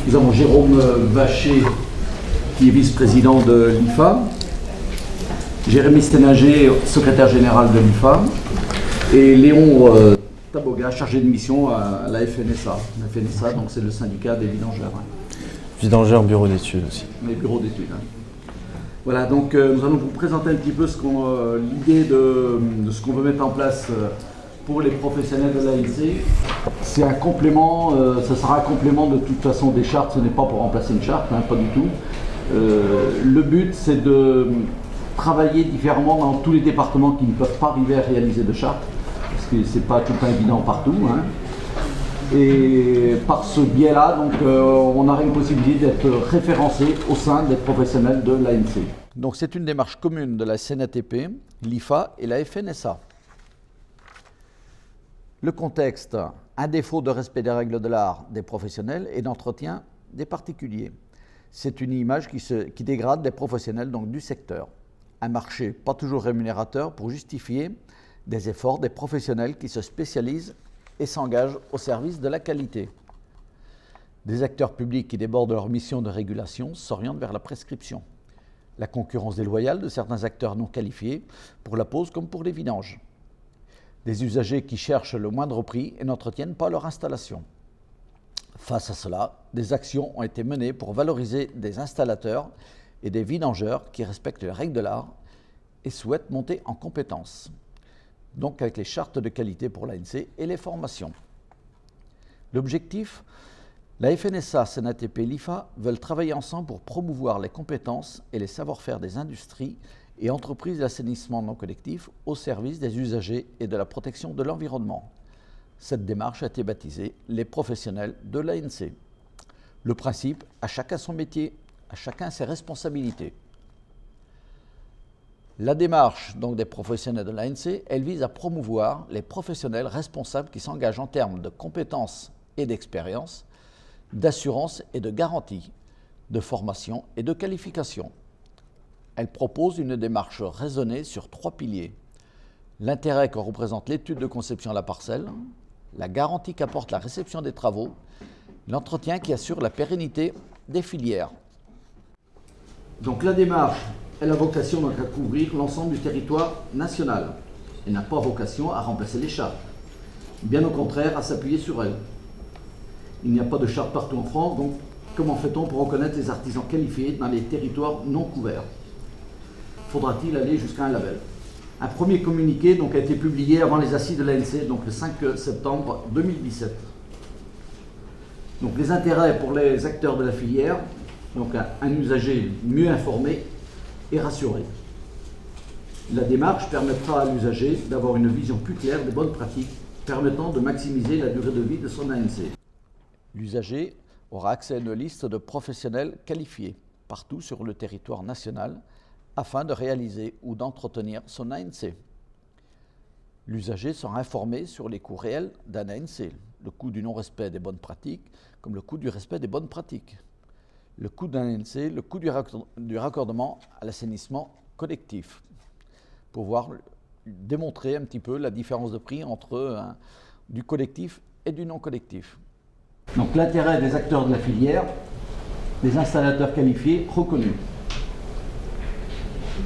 Nous avons Jérôme Vacher, qui est vice-président de l'IFA, Jérémy Steninger, secrétaire général de l'IFA, et Léon Taboga, chargé de mission à la FNSA. La FNSA, donc c'est le syndicat des vidangeurs. Vidangeurs, bureau d'études aussi. Les bureaux d'études. Voilà, donc nous allons vous présenter un petit peu l'idée de ce qu'on veut mettre en place pour les professionnels de l'ANC. C'est un complément, ça sera un complément de toute façon des chartes, ce n'est pas pour remplacer une charte, pas du tout. Le but, c'est de travailler différemment dans tous les départements qui ne peuvent pas arriver à réaliser de charte, parce que c'est pas tout le temps évident partout. Et par ce biais-là, donc, on aura une possibilité d'être référencé au sein des professionnels de l'ANC. Donc c'est une démarche commune de la CNATP, l'IFA et la FNSA. Le contexte, un défaut de respect des règles de l'art des professionnels et d'entretien des particuliers. C'est une image qui dégrade des professionnels donc, du secteur. Un marché pas toujours rémunérateur pour justifier des efforts des professionnels qui se spécialisent et s'engagent au service de la qualité. Des acteurs publics qui débordent de leur mission de régulation s'orientent vers la prescription. La concurrence déloyale de certains acteurs non qualifiés pour la pose comme pour les vidanges. Des usagers qui cherchent le moindre prix et n'entretiennent pas leur installation. Face à cela, des actions ont été menées pour valoriser des installateurs et des vidangeurs qui respectent les règles de l'art et souhaitent monter en compétences. Donc avec les chartes de qualité pour l'ANC et les formations. L'objectif, la FNSA, CNATP et l'IFA veulent travailler ensemble pour promouvoir les compétences et les savoir-faire des industries et entreprises d'assainissement non collectif au service des usagers et de la protection de l'environnement. Cette démarche a été baptisée « Les professionnels de l'ANC ». Le principe, à chacun son métier, à chacun ses responsabilités. La démarche donc, des professionnels de l'ANC, elle vise à promouvoir les professionnels responsables qui s'engagent en termes de compétences et d'expérience, d'assurance et de garantie, de formation et de qualification. Elle propose une démarche raisonnée sur 3 piliers. L'intérêt que représente l'étude de conception à la parcelle, la garantie qu'apporte la réception des travaux, l'entretien qui assure la pérennité des filières. Donc la démarche, elle a vocation donc, à couvrir l'ensemble du territoire national. Elle n'a pas vocation à remplacer les chartes. Bien au contraire, à s'appuyer sur elles. Il n'y a pas de charte partout en France, donc comment fait-on pour reconnaître les artisans qualifiés dans les territoires non couverts? Faudra-t-il aller jusqu'à un label? Un premier communiqué donc, a été publié avant les assises de l'ANC, donc le 5 septembre 2017. Donc les intérêts pour les acteurs de la filière, donc un usager mieux informé et rassuré. La démarche permettra à l'usager d'avoir une vision plus claire des bonnes pratiques permettant de maximiser la durée de vie de son ANC. L'usager aura accès à une liste de professionnels qualifiés partout sur le territoire national afin de réaliser ou d'entretenir son ANC. L'usager sera informé sur les coûts réels d'un ANC, le coût du non-respect des bonnes pratiques comme le coût du respect des bonnes pratiques, le coût d'un ANC, le coût du raccordement à l'assainissement collectif, pour pouvoir démontrer un petit peu la différence de prix entre du collectif et du non-collectif. Donc l'intérêt des acteurs de la filière, des installateurs qualifiés reconnus.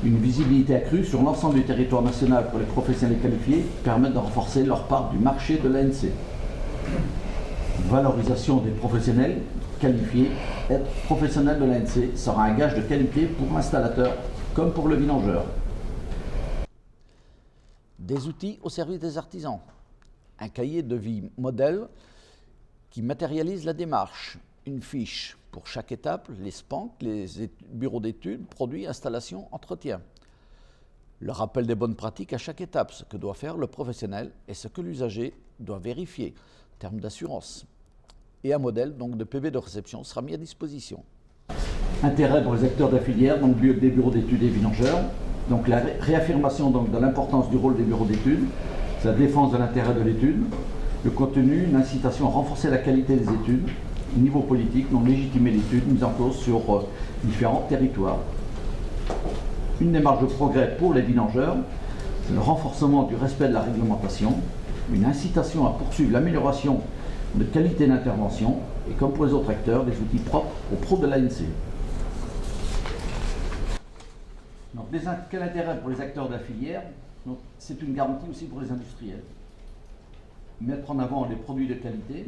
Une visibilité accrue sur l'ensemble du territoire national pour les professionnels qualifiés permet de renforcer leur part du marché de l'ANC. Valorisation des professionnels qualifiés. Être professionnel de l'ANC sera un gage de qualité pour l'installateur comme pour le vidangeur. Des outils au service des artisans. Un cahier de vie modèle qui matérialise la démarche. Une fiche pour chaque étape, les SPANC, les bureaux d'études, produits, installations, entretien. Le rappel des bonnes pratiques à chaque étape, ce que doit faire le professionnel et ce que l'usager doit vérifier en termes d'assurance. Et un modèle donc, de PV de réception sera mis à disposition. Intérêt pour les acteurs de la filière, donc des bureaux d'études et vidangeurs. Donc la réaffirmation donc, de l'importance du rôle des bureaux d'études, c'est la défense de l'intérêt de l'étude, le contenu, une incitation à renforcer la qualité des études, niveau politique, non légitimer l'étude mise en cause sur différents territoires. Une démarche de progrès pour les vidangeurs, c'est le renforcement du respect de la réglementation, une incitation à poursuivre l'amélioration de qualité d'intervention, et comme pour les autres acteurs, des outils propres aux pros de l'ANC. Donc, quel intérêt pour les acteurs de la filière? C'est une garantie aussi pour les industriels. Mettre en avant les produits de qualité,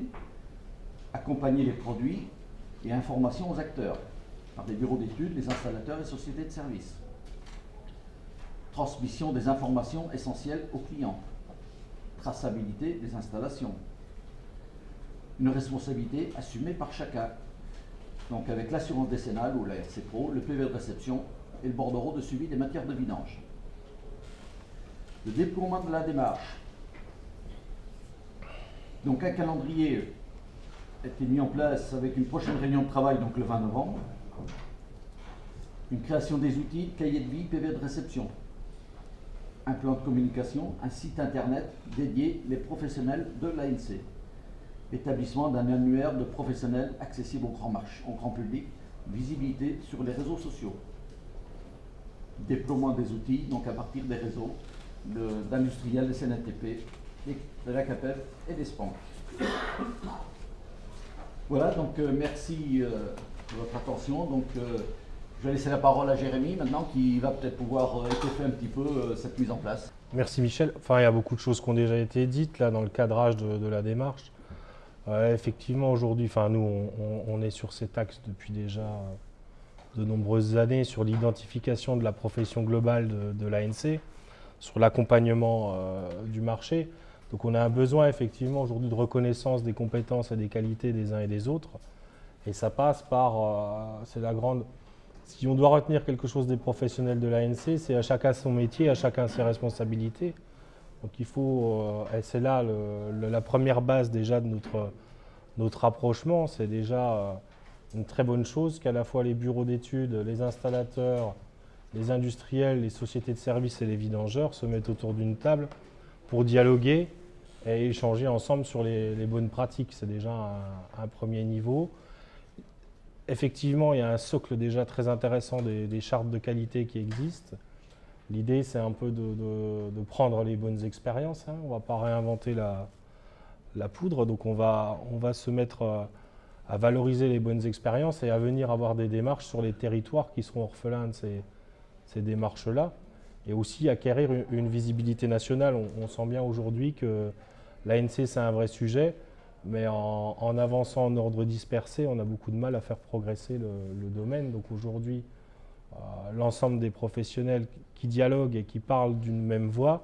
accompagner les produits et information aux acteurs par des bureaux d'études, les installateurs et sociétés de services. Transmission des informations essentielles aux clients. Traçabilité des installations. Une responsabilité assumée par chacun. Donc avec l'assurance décennale ou la RC Pro, le PV de réception et le bordereau de suivi des matières de vidange. Le déploiement de la démarche. Donc un calendrier a été mis en place avec une prochaine réunion de travail, donc le 20 novembre. Une création des outils, cahier de vie, PV de réception. Un plan de communication, un site internet dédié les professionnels de l'ANC. Établissement d'un annuaire de professionnels accessible au grand public, visibilité sur les réseaux sociaux. Déploiement des outils, donc à partir des réseaux d'industriels, des CNTP, de la CAPEF et des SPANC. Voilà, donc merci de votre attention. Donc, je vais laisser la parole à Jérémy maintenant qui va peut-être pouvoir étoffer un petit peu cette mise en place. Merci Michel. Enfin, il y a beaucoup de choses qui ont déjà été dites là dans le cadrage de la démarche. Effectivement, aujourd'hui, nous, on est sur cet axe depuis déjà de nombreuses années sur l'identification de la profession globale de l'ANC, sur l'accompagnement du marché. Donc on a un besoin effectivement aujourd'hui de reconnaissance des compétences et des qualités des uns et des autres. Et ça passe par, c'est la grande... Si on doit retenir quelque chose des professionnels de l'ANC, c'est à chacun son métier, à chacun ses responsabilités. Donc il faut, et c'est là la première base déjà de notre rapprochement, c'est déjà une très bonne chose qu'à la fois les bureaux d'études, les installateurs, les industriels, les sociétés de services et les vidangeurs se mettent autour d'une table pour dialoguer et échanger ensemble sur les bonnes pratiques. C'est déjà un premier niveau. Effectivement, il y a un socle déjà très intéressant des chartes de qualité qui existent. L'idée, c'est un peu de prendre les bonnes expériences. On ne va pas réinventer la poudre, donc on va se mettre à valoriser les bonnes expériences et à venir avoir des démarches sur les territoires qui seront orphelins de ces démarches-là. Et aussi acquérir une visibilité nationale. On sent bien aujourd'hui que l'ANC, c'est un vrai sujet, mais en avançant en ordre dispersé, on a beaucoup de mal à faire progresser le domaine. Donc aujourd'hui, l'ensemble des professionnels qui dialoguent et qui parlent d'une même voix,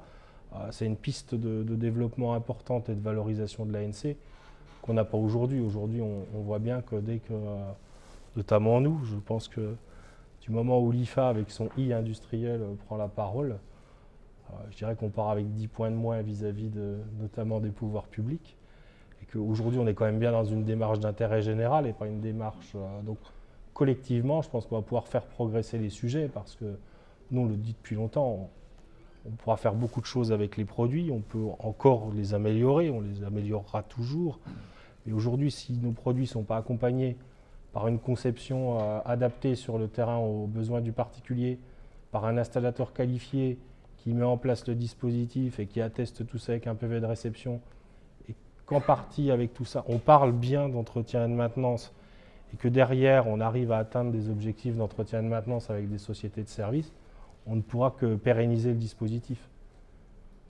c'est une piste de développement importante et de valorisation de l'ANC qu'on n'a pas aujourd'hui. Aujourd'hui, on voit bien que dès que, notamment nous, je pense que du moment où l'IFA, avec son I industriel, prend la parole, je dirais qu'on part avec 10 points de moins vis-à-vis notamment des pouvoirs publics. Et qu'aujourd'hui, on est quand même bien dans une démarche d'intérêt général et pas une démarche... donc, collectivement, je pense qu'on va pouvoir faire progresser les sujets parce que nous, on le dit depuis longtemps, on pourra faire beaucoup de choses avec les produits, on peut encore les améliorer, on les améliorera toujours. Mais aujourd'hui, si nos produits ne sont pas accompagnés par une conception adaptée sur le terrain aux besoins du particulier, par un installateur qualifié qui met en place le dispositif et qui atteste tout ça avec un PV de réception, et qu'en partie avec tout ça, on parle bien d'entretien et de maintenance, et que derrière, on arrive à atteindre des objectifs d'entretien et de maintenance avec des sociétés de services, on ne pourra que pérenniser le dispositif.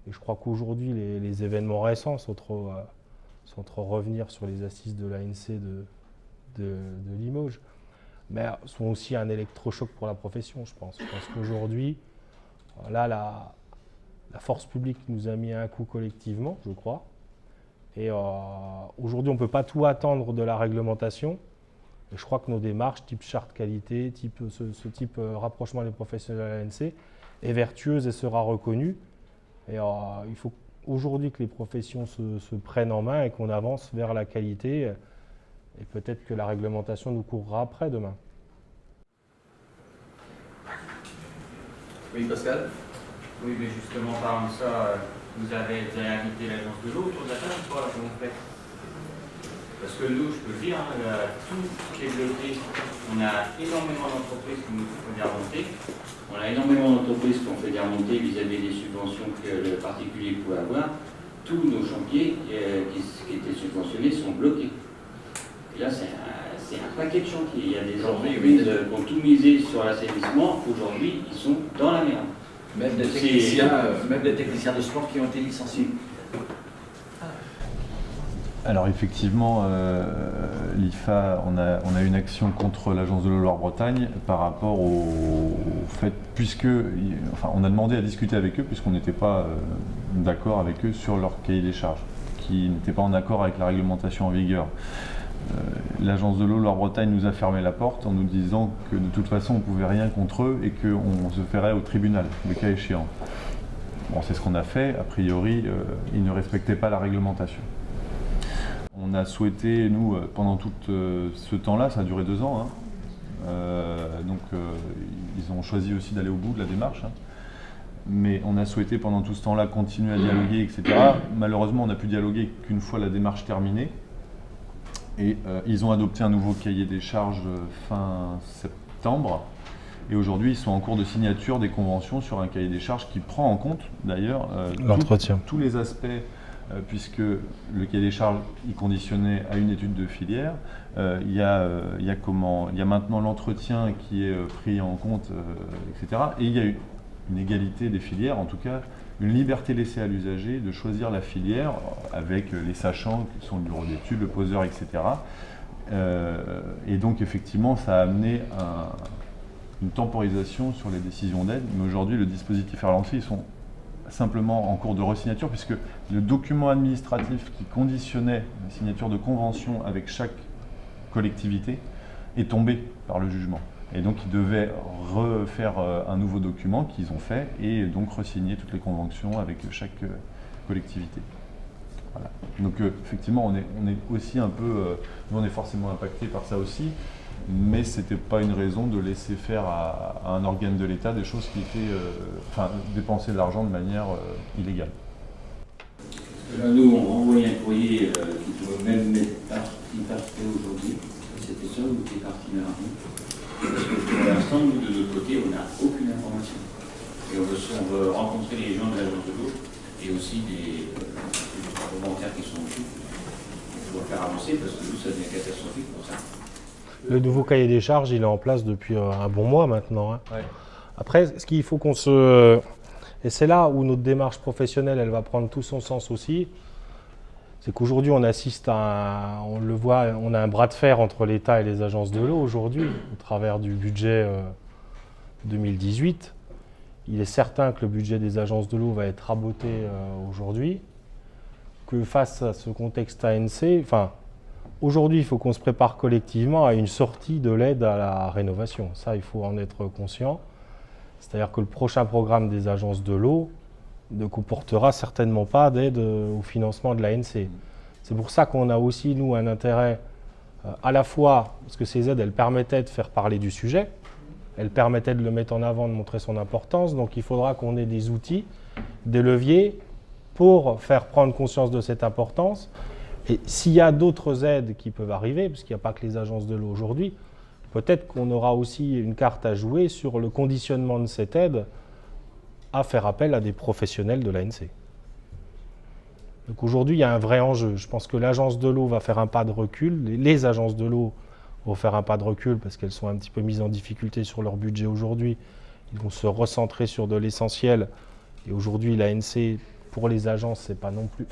Et je crois qu'aujourd'hui, les événements récents, sans trop revenir sur les assises de l'ANC de Limoges, mais sont aussi un électrochoc pour la profession, je pense. Parce qu'aujourd'hui, là, la force publique nous a mis un coup collectivement, je crois. Et aujourd'hui, on ne peut pas tout attendre de la réglementation. Et je crois que nos démarches, type charte qualité, ce type rapprochement des professionnels à l'ANC, est vertueuse et sera reconnue. Et il faut aujourd'hui que les professions se prennent en main et qu'on avance vers la qualité. Et peut-être que la réglementation nous courra après demain. Oui, Pascal? Oui, mais justement, parlant de ça, vous avez invité l'agence de l'eau autour de la table ou pas, comment vous faites? Parce que nous, je peux le dire, tout qui est bloqué, on a énormément d'entreprises qui nous font des remontées. On a énormément d'entreprises qui ont fait des remontées vis-à-vis des subventions que le particulier pouvait avoir. Tous nos chantiers qui étaient subventionnés sont bloqués. Là, c'est un paquet de chantiers. Il y a des entreprises qui ont tout misé sur l'assainissement. Aujourd'hui, ils sont dans la merde. Même des techniciens de sport qui ont été licenciés. Alors effectivement, l'IFA, on a une action contre l'agence de l'eau Loire-Bretagne par rapport au fait, on a demandé à discuter avec eux puisqu'on n'était pas d'accord avec eux sur leur cahier des charges, qui n'était pas en accord avec la réglementation en vigueur. L'agence de l'eau Loire-Bretagne nous a fermé la porte en nous disant que de toute façon on ne pouvait rien contre eux et qu'on se ferait au tribunal, le cas échéant. Bon, c'est ce qu'on a fait, a priori ils ne respectaient pas la réglementation. On a souhaité, nous, pendant tout ce temps-là, ça a duré 2 ans, ils ont choisi aussi d'aller au bout de la démarche, mais on a souhaité pendant tout ce temps-là continuer à dialoguer, etc. Malheureusement, on n'a pu dialoguer qu'une fois la démarche terminée, et ils ont adopté un nouveau cahier des charges fin septembre, et aujourd'hui, ils sont en cours de signature des conventions sur un cahier des charges qui prend en compte, d'ailleurs, tous les aspects, puisque le cahier des charges est conditionné à une étude de filière. Il y a maintenant l'entretien qui est pris en compte, etc. Et il y a une égalité des filières, en tout cas une liberté laissée à l'usager de choisir la filière avec les sachants qui sont le bureau d'études, le poseur, etc. Et donc effectivement, ça a amené une temporisation sur les décisions d'aide. Mais aujourd'hui, le dispositif est relancé, ils sont simplement en cours de resignature, puisque le document administratif qui conditionnait la signature de convention avec chaque collectivité est tombé par le jugement. Et donc ils devaient refaire un nouveau document qu'ils ont fait et donc re-signer toutes les conventions avec chaque collectivité. Voilà. Donc effectivement, on est aussi un peu, nous on est forcément impacté par ça aussi, mais ce n'était pas une raison de laisser faire à un organe de l'État des choses qui étaient, dépenser de l'argent de manière illégale. Là, nous, on renvoyait un courrier qui pouvait même être parti aujourd'hui. C'était ça ou qui est parti mardi. Parce que pour l'instant, nous, de notre côté, on n'a aucune information. Et on veut rencontrer les gens de l'agence de l'eau et aussi des parlementaires qui sont dessus. On doit faire avancer parce que nous, ça devient catastrophique pour ça. Le nouveau cahier des charges, il est en place depuis un bon mois maintenant. Ouais. Après, ce qu'il faut qu'on se... Et c'est là où notre démarche professionnelle, elle va prendre tout son sens aussi. C'est qu'aujourd'hui, on assiste à on le voit, on a un bras de fer entre l'État et les agences de l'eau aujourd'hui, au travers du budget 2018. Il est certain que le budget des agences de l'eau va être raboté aujourd'hui. Que face à ce contexte ANC, aujourd'hui, il faut qu'on se prépare collectivement à une sortie de l'aide à la rénovation. Ça, il faut en être conscient. C'est-à-dire que le prochain programme des agences de l'eau ne comportera certainement pas d'aide au financement de l'ANC. C'est pour ça qu'on a aussi, nous, un intérêt à la fois, parce que ces aides, elles permettaient de faire parler du sujet, elles permettaient de le mettre en avant, de montrer son importance, donc il faudra qu'on ait des outils, des leviers pour faire prendre conscience de cette importance. Et s'il y a d'autres aides qui peuvent arriver, parce qu'il n'y a pas que les agences de l'eau aujourd'hui, peut-être qu'on aura aussi une carte à jouer sur le conditionnement de cette aide à faire appel à des professionnels de l'ANC. Donc aujourd'hui, il y a un vrai enjeu. Je pense que l'agence de l'eau va faire un pas de recul, les agences de l'eau vont faire un pas de recul parce qu'elles sont un petit peu mises en difficulté sur leur budget aujourd'hui. Ils vont se recentrer sur de l'essentiel. Et aujourd'hui, l'ANC, pour les agences, c'est pas non plus...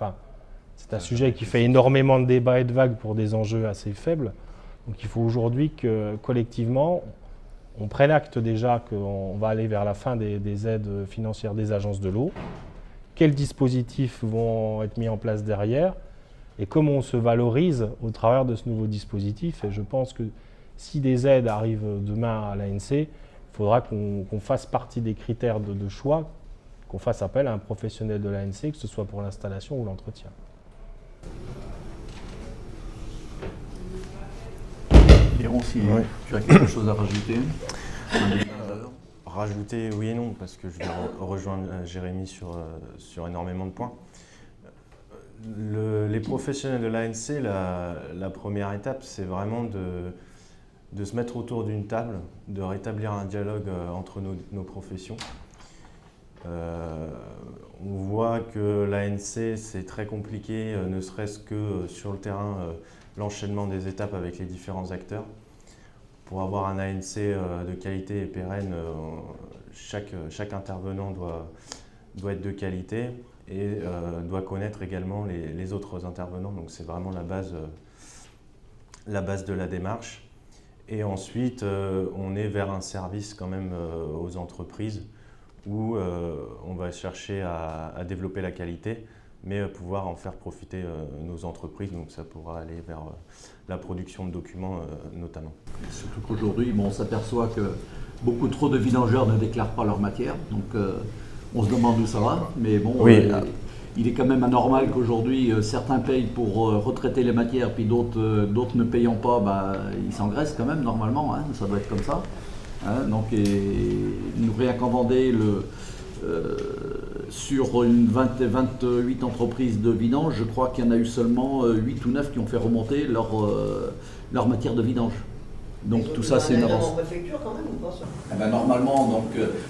c'est un sujet qui fait énormément de débats et de vagues pour des enjeux assez faibles. Donc il faut aujourd'hui que collectivement, on prenne acte déjà qu'on va aller vers la fin des aides financières des agences de l'eau. Quels dispositifs vont être mis en place derrière et comment on se valorise au travers de ce nouveau dispositif. Et je pense que si des aides arrivent demain à l'ANC, il faudra qu'on fasse partie des critères de choix, qu'on fasse appel à un professionnel de l'ANC, que ce soit pour l'installation ou l'entretien. Léon, si tu as quelque chose à rajouter. Rajouter, oui et non, parce que je vais rejoindre Jérémy sur énormément de points. Les professionnels de l'ANC, la première étape, c'est vraiment de se mettre autour d'une table, de rétablir un dialogue entre nos professions. On voit que l'ANC, c'est très compliqué, ne serait-ce que sur le terrain, l'enchaînement des étapes avec les différents acteurs. Pour avoir un ANC de qualité et pérenne, chaque intervenant doit être de qualité et doit connaître également les autres intervenants. Donc c'est vraiment la base de la démarche. Et ensuite, on est vers un service quand même aux entreprises où on va chercher à développer la qualité, mais pouvoir en faire profiter nos entreprises. Donc ça pourra aller vers la production de documents notamment. Surtout qu'aujourd'hui, on s'aperçoit que beaucoup trop de vidangeurs ne déclarent pas leur matière. Donc on se demande où ça va. Mais bon, Oui. Il est quand même anormal qu'aujourd'hui, certains payent pour retraiter les matières, puis d'autres ne payant pas, ils s'engraissent quand même normalement. Hein, ça doit être comme ça. Hein, donc, nous rien qu'en Vendée, sur une 28 entreprises de vidange, je crois qu'il y en a eu seulement 8 ou 9 qui ont fait remonter leur matière de vidange. Donc tout ça, c'est une avance. En préfecture quand même ou pas ça? Normalement,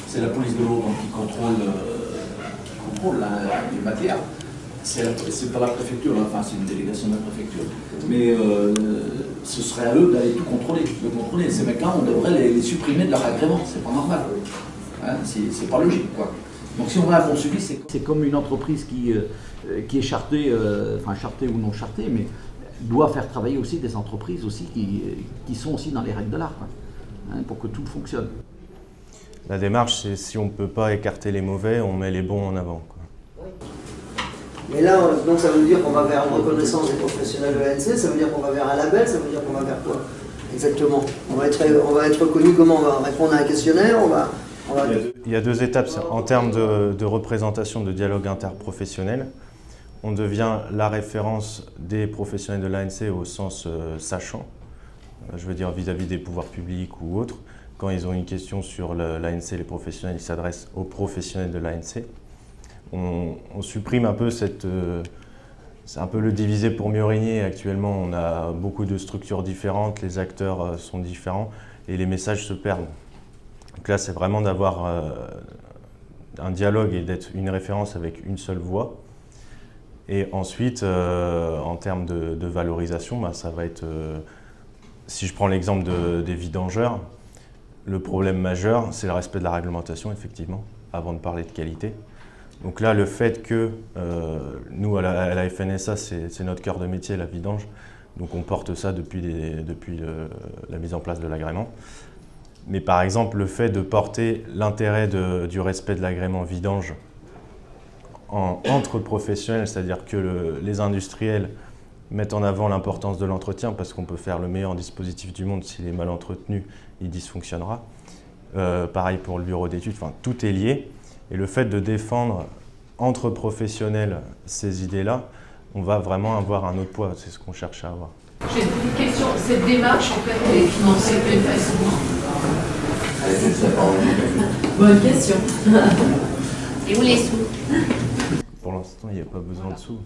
c'est la police de l'eau qui contrôle les matières. C'est pas la préfecture, enfin c'est une délégation de la préfecture. Mais ce serait à eux d'aller tout contrôler, de contrôler. Ces mecs-là, on devrait les supprimer de leur agrément, c'est pas normal. Hein, c'est pas logique, quoi. Donc si on a un bon suivi, c'est comme une entreprise qui est chartée, enfin chartée ou non chartée, mais doit faire travailler aussi des entreprises aussi qui sont aussi dans les règles de l'art, hein, pour que tout fonctionne. La démarche, c'est si on ne peut pas écarter les mauvais, on met les bons en avant, quoi. Oui. Mais là, donc ça veut dire qu'on va vers une reconnaissance des professionnels de l'ANC, ça veut dire qu'on va vers un label, ça veut dire qu'on va vers quoi exactement? On va être reconnu comment? On va répondre à un questionnaire, Il y a deux étapes en termes de représentation de dialogue interprofessionnel. On devient la référence des professionnels de l'ANC au sens sachant, je veux dire vis-à-vis des pouvoirs publics ou autres. Quand ils ont une question sur l'ANC, les professionnels, ils s'adressent aux professionnels de l'ANC. On supprime un peu c'est un peu le diviser pour mieux régner. Actuellement, on a beaucoup de structures différentes, les acteurs sont différents et les messages se perdent. Donc là, c'est vraiment d'avoir un dialogue et d'être une référence avec une seule voix. Et ensuite, en termes de valorisation, ça va être, si je prends l'exemple des vidangeurs, le problème majeur, c'est le respect de la réglementation, effectivement, avant de parler de qualité. Donc là, le fait que nous, à la FNSA, c'est notre cœur de métier, la vidange, donc on porte ça depuis la mise en place de l'agrément. Mais par exemple, le fait de porter l'intérêt du respect de l'agrément vidange entre professionnels, c'est-à-dire que les industriels mettent en avant l'importance de l'entretien parce qu'on peut faire le meilleur dispositif du monde, s'il est mal entretenu, il dysfonctionnera. Pareil pour le bureau d'études, enfin, tout est lié. Et le fait de défendre entre professionnels ces idées-là, on va vraiment avoir un autre poids, c'est ce qu'on cherche à avoir. J'ai une question, cette démarche en fait, elle est financée de quelle façon? Bonne question. Et où les sous? Pour l'instant, il n'y a pas besoin de sous.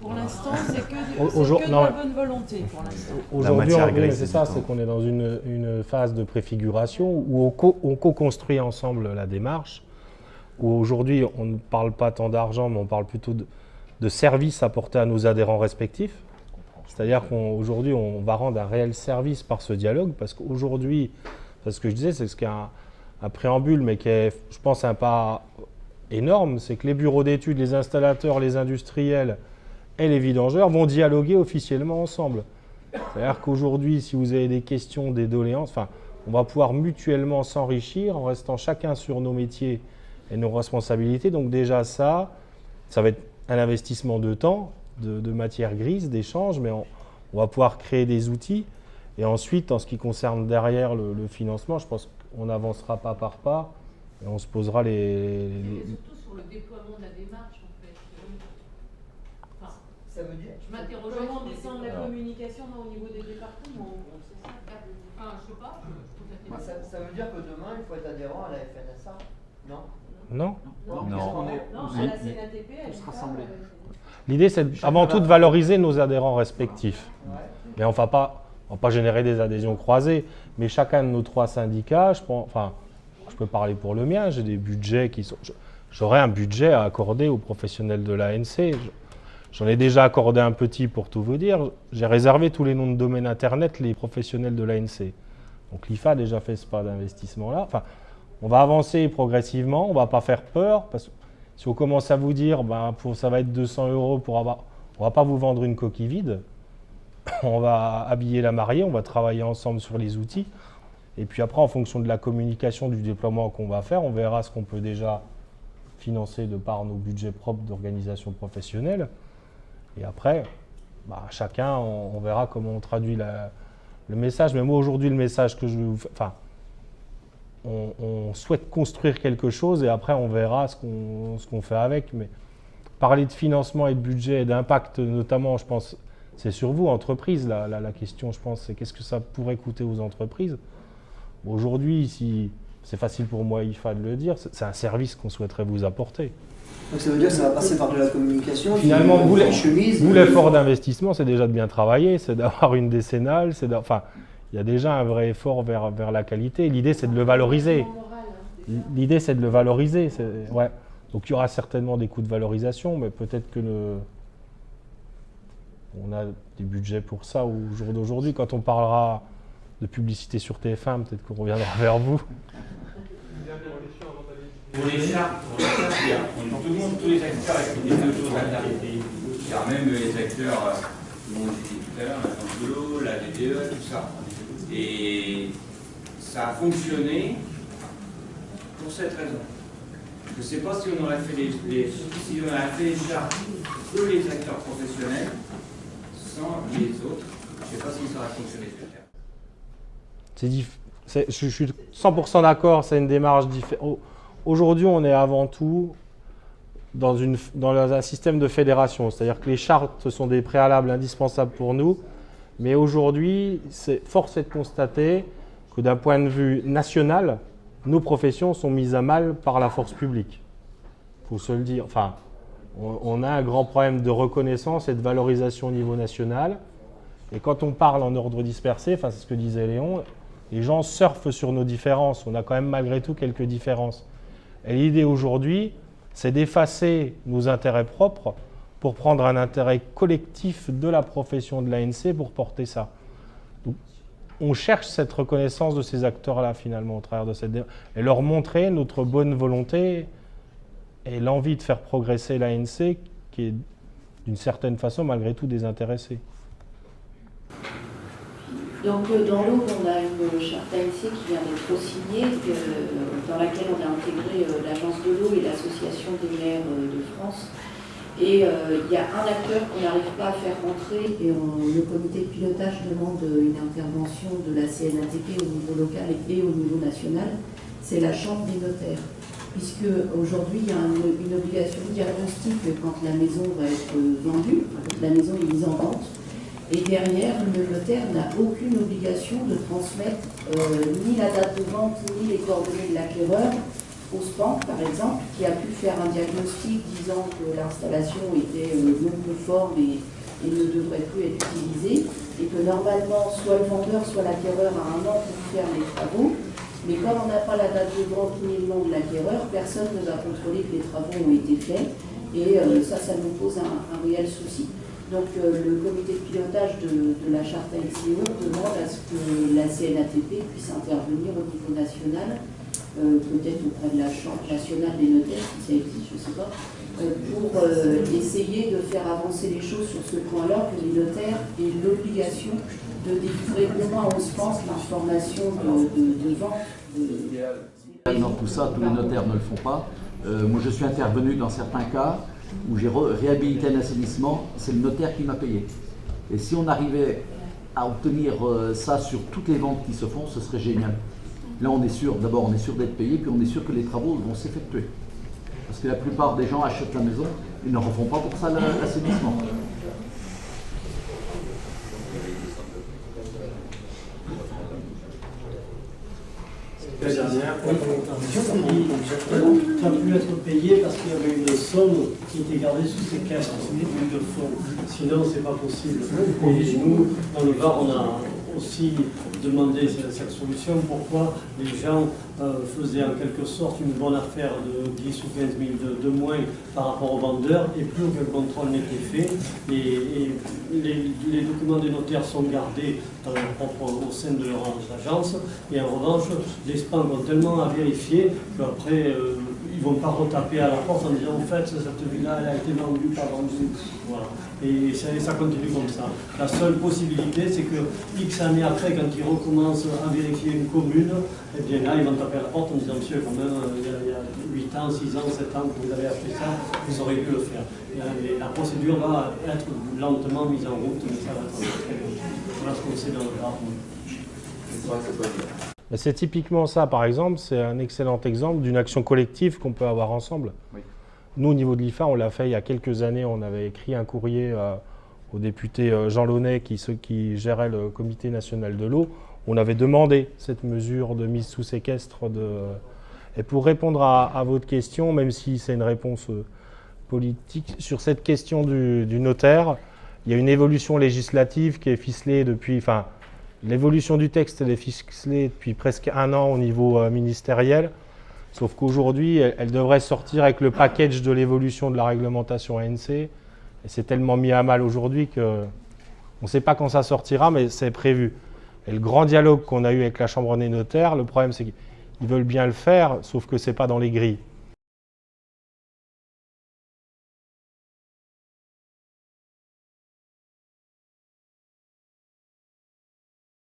Pour l'instant, c'est que de la bonne volonté. Aujourd'hui, c'est ça, c'est qu'on est dans une phase de préfiguration où on co-construit ensemble la démarche, où aujourd'hui, on ne parle pas tant d'argent, mais on parle plutôt de services apportés à nos adhérents respectifs. C'est-à-dire qu'aujourd'hui, on va rendre un réel service par ce dialogue, parce qu'aujourd'hui, ce que je disais, c'est ce qui est un préambule, mais qui est, je pense, un pas énorme, c'est que les bureaux d'études, les installateurs, les industriels et les vidangeurs vont dialoguer officiellement ensemble. C'est-à-dire qu'aujourd'hui, si vous avez des questions, des doléances, on va pouvoir mutuellement s'enrichir en restant chacun sur nos métiers et nos responsabilités. Donc déjà ça va être un investissement de temps, de matière grise, d'échange, mais on va pouvoir créer des outils. Et ensuite, en ce qui concerne derrière le financement, je pense qu'on avancera pas par pas et on se posera les... Surtout sur le déploiement de la démarche, en fait. Enfin, ça veut dire... Je m'interroge comment descendre la communication au niveau des départements. C'est ça. Enfin, je sais pas. Ça veut dire que demain, il faut être adhérent à la FNSA, non? Non. Non, à la CNATP, elle se rassemble. L'idée, c'est avant tout de valoriser nos adhérents respectifs. Ouais. Mais on ne va pas générer des adhésions croisées. Mais chacun de nos 3 syndicats, je peux parler pour le mien, j'ai des budgets qui sont... J'aurais un budget à accorder aux professionnels de l'ANC. J'en ai déjà accordé un petit pour tout vous dire. J'ai réservé tous les noms de domaine Internet, les professionnels de l'ANC. Donc l'IFA a déjà fait ce pas d'investissement-là. Enfin, on va avancer progressivement, on ne va pas faire peur. Parce que si on commence à vous dire, ça va être 200 €, on ne va pas vous vendre une coquille vide. On va habiller la mariée, on va travailler ensemble sur les outils. Et puis après, en fonction de la communication, du déploiement qu'on va faire, on verra ce qu'on peut déjà financer de par nos budgets propres d'organisation professionnelle. Et après, chacun, on verra comment on traduit le message. Mais moi, aujourd'hui, le message que je veux vous faire, enfin, on souhaite construire quelque chose et après, on verra ce qu'on fait avec. Mais parler de financement et de budget et d'impact, notamment, je pense, c'est sur vous, entreprises. La question, je pense, c'est qu'est-ce que ça pourrait coûter aux entreprises. Aujourd'hui, si c'est facile pour moi, IFA, de le dire, c'est un service qu'on souhaiterait vous apporter. Donc ça veut dire que ça va passer par de la communication. Finalement, vous, l'effort d'investissement, c'est déjà de bien travailler, c'est d'avoir une décennale, enfin, il y a déjà un vrai effort vers la qualité. L'idée, c'est de le valoriser. L'idée, c'est de le valoriser. Ouais. Donc, il y aura certainement des coûts de valorisation, mais peut-être que on a des budgets pour ça au jour d'aujourd'hui. Quand on parlera de publicité sur TF1, peut-être qu'on reviendra vers vous. Pour les chartes, tout le monde, tous les acteurs avec des choses à clarifier. Car même les acteurs, dont on dit tout à l'heure, l'agence de l'eau, la DDE, tout ça. Et ça a fonctionné pour cette raison. Je ne sais pas si on aurait fait les chartes de les acteurs professionnels sans les autres. Je ne sais pas si ça aurait fonctionné ce cas. Je suis 100% d'accord, c'est une démarche différente. Aujourd'hui, on est avant tout dans un système de fédération, c'est-à-dire que les chartes sont des préalables indispensables pour nous, mais aujourd'hui, force est de constater que d'un point de vue national, nos professions sont mises à mal par la force publique. Il faut se le dire. Enfin, on a un grand problème de reconnaissance et de valorisation au niveau national, et quand on parle en ordre dispersé, c'est ce que disait Léon, les gens surfent sur nos différences. On a quand même malgré tout quelques différences. Et l'idée aujourd'hui, c'est d'effacer nos intérêts propres pour prendre un intérêt collectif de la profession de l'ANC pour porter ça. Donc, on cherche cette reconnaissance de ces acteurs-là finalement au travers de cette démarche et leur montrer notre bonne volonté et l'envie de faire progresser l'ANC qui est d'une certaine façon malgré tout désintéressée. Donc dans l'Aube, on a une charte ANC qui vient d'être signée, dans laquelle on a intégré l'Agence de l'eau et l'Association des maires de France. Et il y a un acteur qu'on n'arrive pas à faire rentrer, et le comité de pilotage demande une intervention de la CNATP au niveau local et au niveau national, c'est la Chambre des notaires. Puisque aujourd'hui, il y a une obligation de diagnostic quand la maison va être vendue, quand la maison est mise en vente. Et derrière, le notaire n'a aucune obligation de transmettre ni la date de vente, ni les coordonnées de l'acquéreur au SPAN, par exemple, qui a pu faire un diagnostic disant que l'installation était non conforme et ne devrait plus être utilisée, et que normalement, soit le vendeur, soit l'acquéreur a un an pour faire les travaux, mais comme on n'a pas la date de vente ni le nom de l'acquéreur, personne ne va contrôler que les travaux ont été faits, et ça nous pose un réel souci. Donc le comité de pilotage de la charte ANCO demande à ce que la CNATP puisse intervenir au niveau national, peut-être auprès de la Chambre nationale des notaires, si ça existe, je ne sais pas, pour essayer de faire avancer les choses sur ce point-là, que les notaires aient l'obligation de délivrer au moins au SPANS l'information de vente. Dans tout ça, tous les notaires ne le font pas. Moi, je suis intervenu dans certains cas où j'ai réhabilité un assainissement, c'est le notaire qui m'a payé. Et si on arrivait à obtenir ça sur toutes les ventes qui se font, ce serait génial. Là, on est sûr, d'abord, on est sûr d'être payé, puis on est sûr que les travaux vont s'effectuer. Parce que la plupart des gens achètent la maison, ils ne refont pas pour ça l'assainissement. La dernière, tu as pu être payé parce qu'il y avait une somme qui était gardée sous ces caisses de fonds. Sinon, c'est pas possible. Et nous, dans le Var, aussi demandé cette solution, pourquoi les gens faisaient en quelque sorte une bonne affaire de 10 ou 15 000 de moins par rapport aux vendeurs et plus aucun contrôle n'était fait. Et les documents des notaires sont gardés au sein de leur agence et en revanche, les SPAN ont tellement à vérifier qu'après ils ne vont pas retaper à la porte en disant en fait cette villa elle a été vendue, pas vendue. Voilà. Et ça continue comme ça. La seule possibilité c'est que X années après, quand ils recommencent à vérifier une commune, eh bien là ils vont taper à la porte en disant monsieur quand même il y a 8 ans, 6 ans, 7 ans que vous avez acheté ça, vous auriez pu le faire. Et la procédure va être lentement mise en route, mais ça va être très bien. Voilà ce qu'on sait dans le graphe. C'est typiquement ça, par exemple, c'est un excellent exemple d'une action collective qu'on peut avoir ensemble. Oui. Nous, au niveau de l'IFA, on l'a fait il y a quelques années, on avait écrit un courrier au député Jean Launay, qui gérait le Comité national de l'eau. On avait demandé cette mesure de mise sous séquestre. Et pour répondre à votre question, même si c'est une réponse politique, sur cette question du notaire, il y a une évolution législative qui est ficelée depuis... L'évolution du texte, elle est ficelée depuis presque 1 an au niveau ministériel, sauf qu'aujourd'hui, elle devrait sortir avec le package de l'évolution de la réglementation ANC. Et c'est tellement mis à mal aujourd'hui qu'on ne sait pas quand ça sortira, mais c'est prévu. Et le grand dialogue qu'on a eu avec la Chambre des notaires, le problème c'est qu'ils veulent bien le faire, sauf que ce n'est pas dans les grilles.